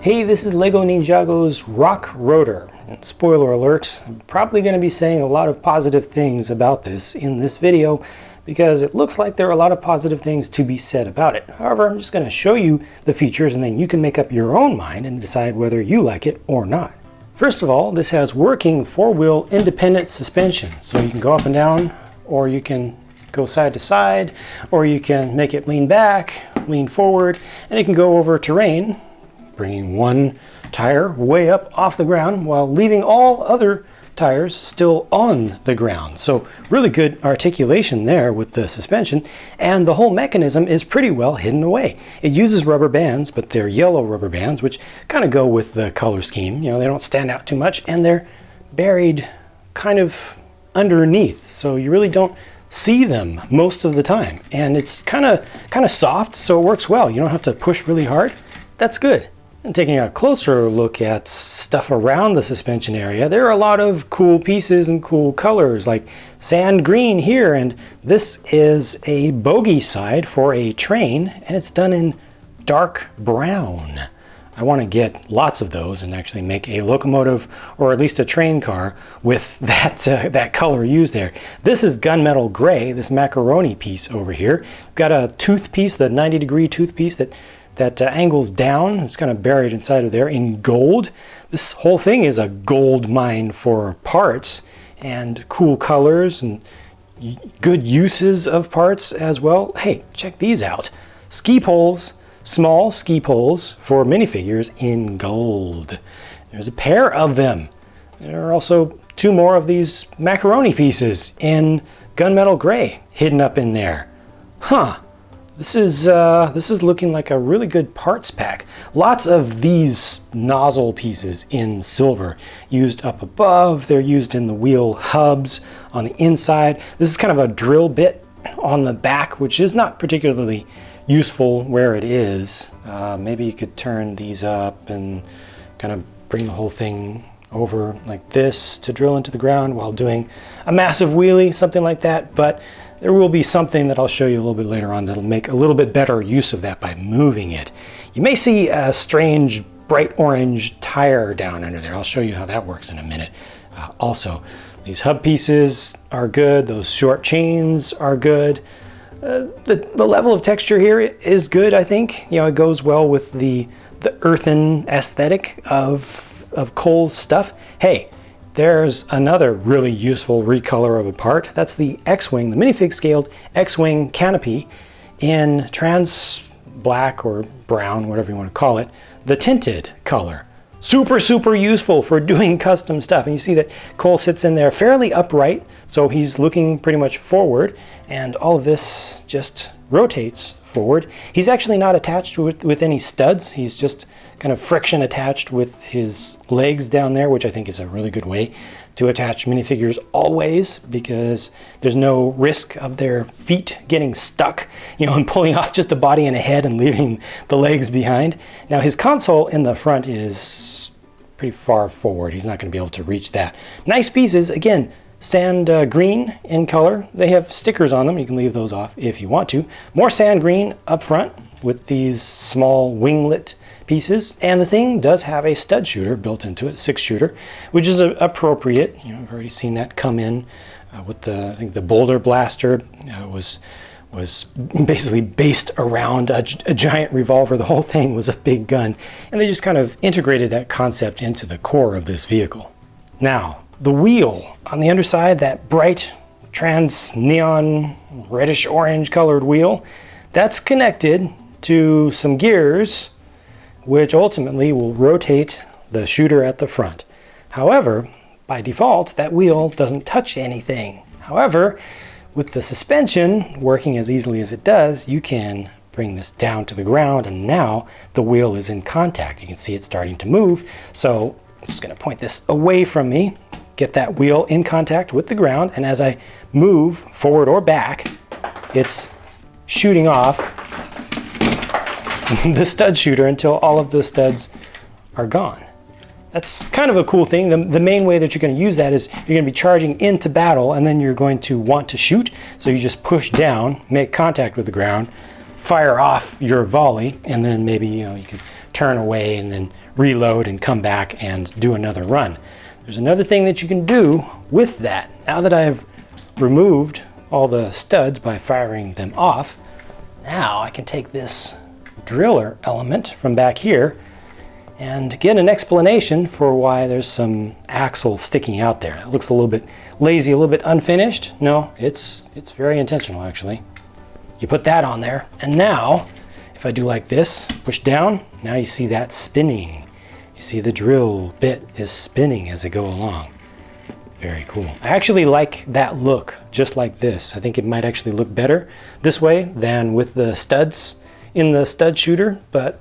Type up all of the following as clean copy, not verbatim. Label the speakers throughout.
Speaker 1: Hey, this is LEGO Ninjago's Rock Rotor. And spoiler alert, I'm probably going to be saying a lot of positive things about this in this video because it looks like there are a lot of positive things to be said about it. However, I'm just going to show you the features and then you can make up your own mind and decide whether you like it or not. First of all, this has working four-wheel independent suspension. So you can go up and down, or you can go side to side, or you can make it lean back, lean forward, and it can go over terrain, bringing one tire way up off the ground while leaving all other tires still on the ground. So really good articulation there with the suspension, and the whole mechanism is pretty well hidden away. It uses rubber bands, but they're yellow rubber bands, which kind of go with the color scheme. You know, they don't stand out too much, and they're buried kind of underneath, so you really don't see them most of the time. And it's kind of soft, so it works well. You don't have to push really hard. That's good. And taking a closer look at stuff around the suspension area, there are a lot of cool pieces and cool colors, like sand green here, and this is a bogie side for a train, and it's done in dark brown. I want to get lots of those and actually make a locomotive, or at least a train car, with that color used there. This is gunmetal gray, this macaroni piece over here. Got a tooth piece, the 90-degree tooth piece that angles down. It's kind of buried inside of there in gold. This whole thing is a gold mine for parts and cool colors and good uses of parts as well. Hey, check these out. Ski poles, small ski poles for minifigures in gold. There's a pair of them. There are also two more of these macaroni pieces in gunmetal gray hidden up in there. Huh. This is looking like a really good parts pack. Lots of these nozzle pieces in silver, used up above. They're used in the wheel hubs on the inside. This is kind of a drill bit on the back, which is not particularly useful where it is. Maybe you could turn these up and kind of bring the whole thing over like this to drill into the ground while doing a massive wheelie, something like that. But there will be something that I'll show you a little bit later on that'll make a little bit better use of that by moving it. You may see a strange bright orange tire down under there. I'll show you how that works in a minute. Also, these hub pieces are good. Those short chains are good. The level of texture here is good, I think. You know, it goes well with the earthen aesthetic of Cole's stuff. Hey, there's another really useful recolor of a part. That's the X-Wing, the minifig scaled X-Wing canopy in trans black or brown, whatever you want to call it, the tinted color. Super useful for doing custom stuff. And you see that Cole sits in there fairly upright, so he's looking pretty much forward, and all of this just rotates forward. He's actually not attached with any studs. He's just kind of friction attached with his legs down there, which I think is a really good way to attach minifigures always, because there's no risk of their feet getting stuck, you know, and pulling off just a body and a head and leaving the legs behind. Now his console in the front is pretty far forward. He's not going to be able to reach that. Nice pieces, again, sand green in color. They have stickers on them. You can leave those off if you want to. More sand green up front with these small winglet pieces, and the thing does have a stud shooter built into it, 6-shooter, which is appropriate. You know, I've already seen that come in with I think the Boulder Blaster was basically based around a giant revolver. The whole thing was a big gun, and they just kind of integrated that concept into the core of this vehicle. Now, the wheel on the underside, that bright trans neon reddish orange colored wheel, that's connected to some gears which ultimately will rotate the shooter at the front. However, by default, that wheel doesn't touch anything. However, with the suspension working as easily as it does, you can bring this down to the ground, and now the wheel is in contact. You can see it starting to move. So I'm just going to point this away from me, get that wheel in contact with the ground, and as I move forward or back, it's shooting off the stud shooter until all of the studs are gone. That's kind of a cool thing. The main way that you're going to use that is you're going to be charging into battle, and then you're going to want to shoot. So you just push down, make contact with the ground, fire off your volley, and then maybe you can turn away and then reload and come back and do another run. There's another thing that you can do with that. Now that I've removed all the studs by firing them off, now I can take this driller element from back here and get an explanation for why there's some axle sticking out there. It looks a little bit lazy, a little bit unfinished. No, it's very intentional actually. You put that on there, and now if I do like this, push down, now you see that spinning. You see the drill bit is spinning as I go along. Very cool. I actually like that look just like this. I think it might actually look better this way than with the studs in the stud shooter, but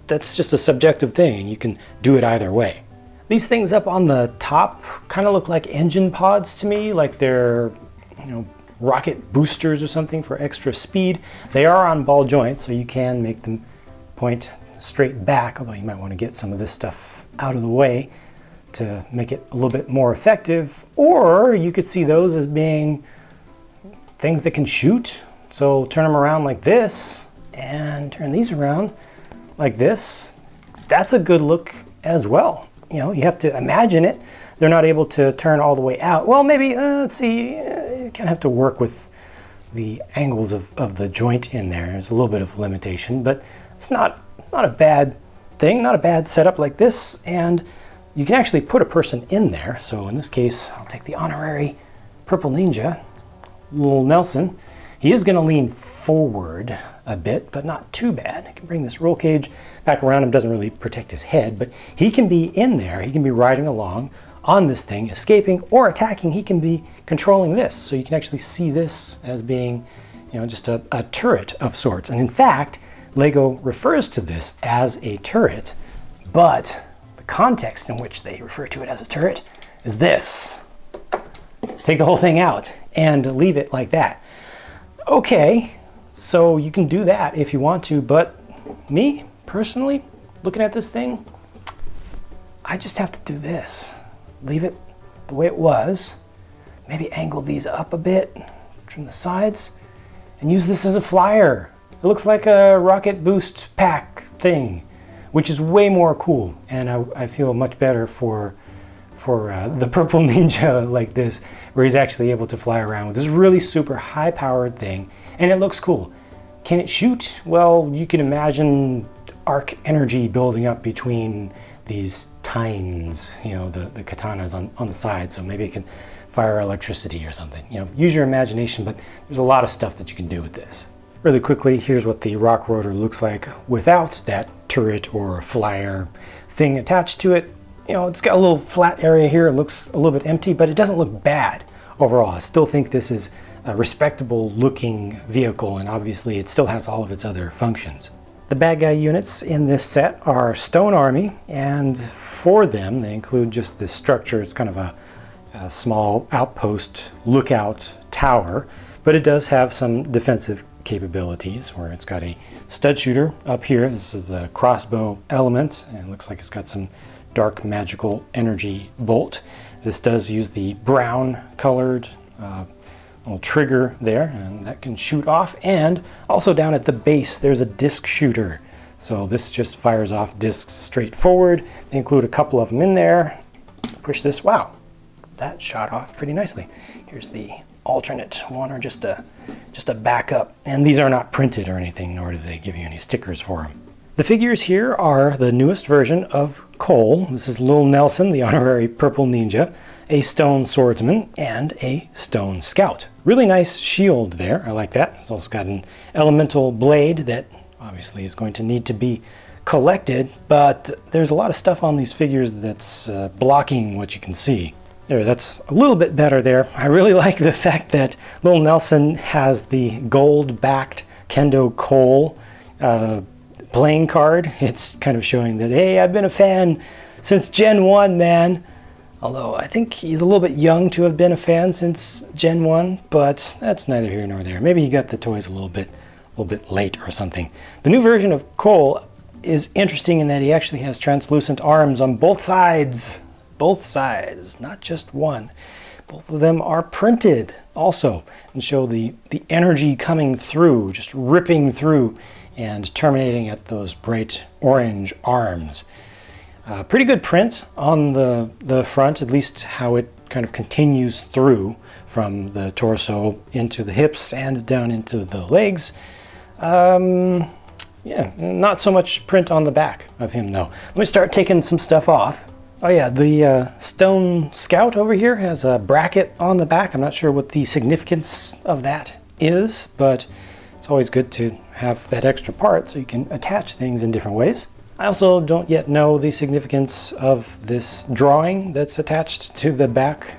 Speaker 1: that's just a subjective thing, and you can do it either way. These things up on the top kind of look like engine pods to me, like they're rocket boosters or something for extra speed. They are on ball joints, so you can make them point straight back, although you might want to get some of this stuff out of the way to make it a little bit more effective. Or you could see those as being things that can shoot. So turn them around like this and turn these around like this. That's a good look as well. You have to imagine it. They're not able to turn all the way out. Well, maybe, let's see, you kind of have to work with the angles of the joint in there. There's a little bit of limitation, but it's not a bad thing, not a bad setup like this. And you can actually put a person in there. So in this case, I'll take the honorary Purple Ninja, little Nelson. He is gonna lean forward a bit, but not too bad. I can bring this roll cage back around him. Doesn't really protect his head, but he can be in there. He can be riding along on this thing, escaping or attacking. He can be controlling this. So you can actually see this as being, just a turret of sorts. And in fact, Lego refers to this as a turret, but the context in which they refer to it as a turret is this. Take the whole thing out and leave it like that. Okay, so you can do that if you want to, but me, personally, looking at this thing, I just have to do this. Leave it the way it was, maybe angle these up a bit from the sides, and use this as a flyer. It looks like a rocket boost pack thing, which is way more cool, and I feel much better for the Purple Ninja like this, where he's actually able to fly around with this really super high-powered thing, and it looks cool. Can it shoot? Well, you can imagine arc energy building up between these tines, the katanas on the side, so maybe it can fire electricity or something. Use your imagination, but there's a lot of stuff that you can do with this. Really quickly, here's what the rock rotor looks like without that turret or flyer thing attached to it. It's got a little flat area here. It looks a little bit empty, but it doesn't look bad overall. I still think this is a respectable looking vehicle, and obviously it still has all of its other functions. The bad guy units in this set are Stone Army, and for them they include just this structure. It's kind of a small outpost lookout tower, but it does have some defensive capabilities where it's got a stud shooter up here. This is the crossbow element, and it looks like it's got some dark magical energy bolt. This does use the brown colored little trigger there, and that can shoot off. And also down at the base there's a disc shooter, so this just fires off discs straight forward. They include a couple of them in there. Push this, wow, that shot off pretty nicely. Here's the alternate one, or just a backup, and these are not printed or anything, nor do they give you any stickers for them. The figures here are the newest version of Cole. This is Lil Nelson, the honorary Purple Ninja, a stone swordsman, and a stone scout. Really nice shield there, I like that. It's also got an elemental blade that obviously is going to need to be collected, but there's a lot of stuff on these figures that's blocking what you can see. There, that's a little bit better there. I really like the fact that Lil Nelson has the gold-backed Kendo Cole playing card. It's kind of showing that, hey, I've been a fan since Gen 1, man. Although I think he's a little bit young to have been a fan since Gen 1, but that's neither here nor there. Maybe he got the toys a little bit late or something. The new version of Cole is interesting in that he actually has translucent arms on both sides. Both sides, not just one. Both of them are printed also, and show the energy coming through, just ripping through and terminating at those bright orange arms. Pretty good print on the front, at least how it kind of continues through from the torso into the hips and down into the legs. Yeah, not so much print on the back of him, though. Let me start taking some stuff off. Oh yeah, the Stone Scout over here has a bracket on the back. I'm not sure what the significance of that is, but it's always good to have that extra part so you can attach things in different ways. I also don't yet know the significance of this drawing that's attached to the back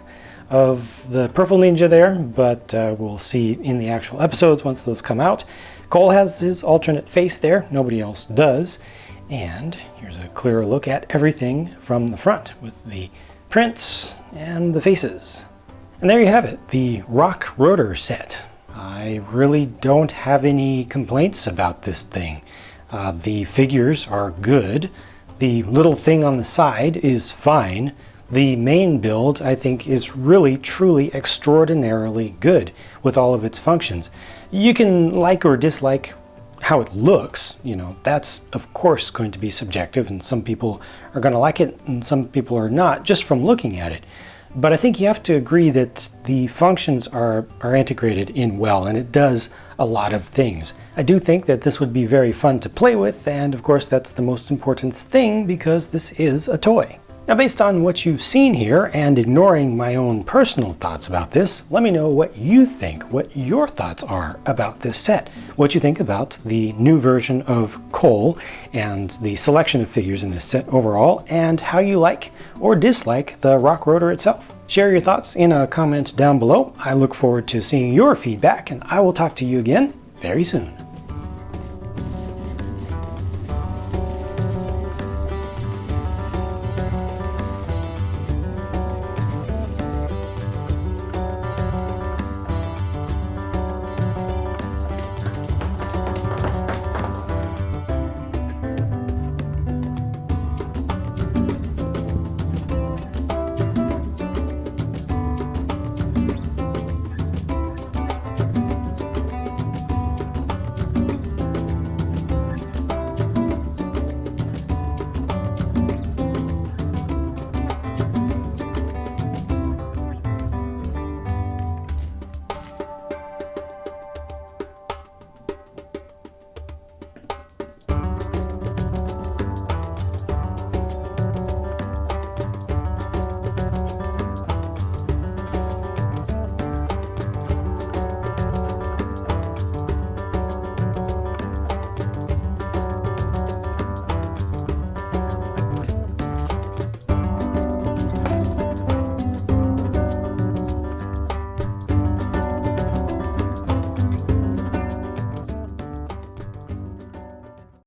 Speaker 1: of the Purple Ninja there, but we'll see in the actual episodes once those come out. Cole has his alternate face there, nobody else does. And here's a clearer look at everything from the front with the prints and the faces. And there you have it, the Rock Rotor set. I really don't have any complaints about this thing. The figures are good. The little thing on the side is fine. The main build, I think, is really, truly extraordinarily good with all of its functions. You can like or dislike how it looks, you know, that's of course going to be subjective, and some people are going to like it and some people are not just from looking at it. But I think you have to agree that the functions are integrated in well, and it does a lot of things. I do think that this would be very fun to play with, and of course that's the most important thing because this is a toy. Now, based on what you've seen here, and ignoring my own personal thoughts about this, let me know what you think, what your thoughts are about this set. What you think about the new version of Cole and the selection of figures in this set overall, and how you like or dislike the Rock Rotor itself. Share your thoughts in a comment down below. I look forward to seeing your feedback, and I will talk to you again very soon.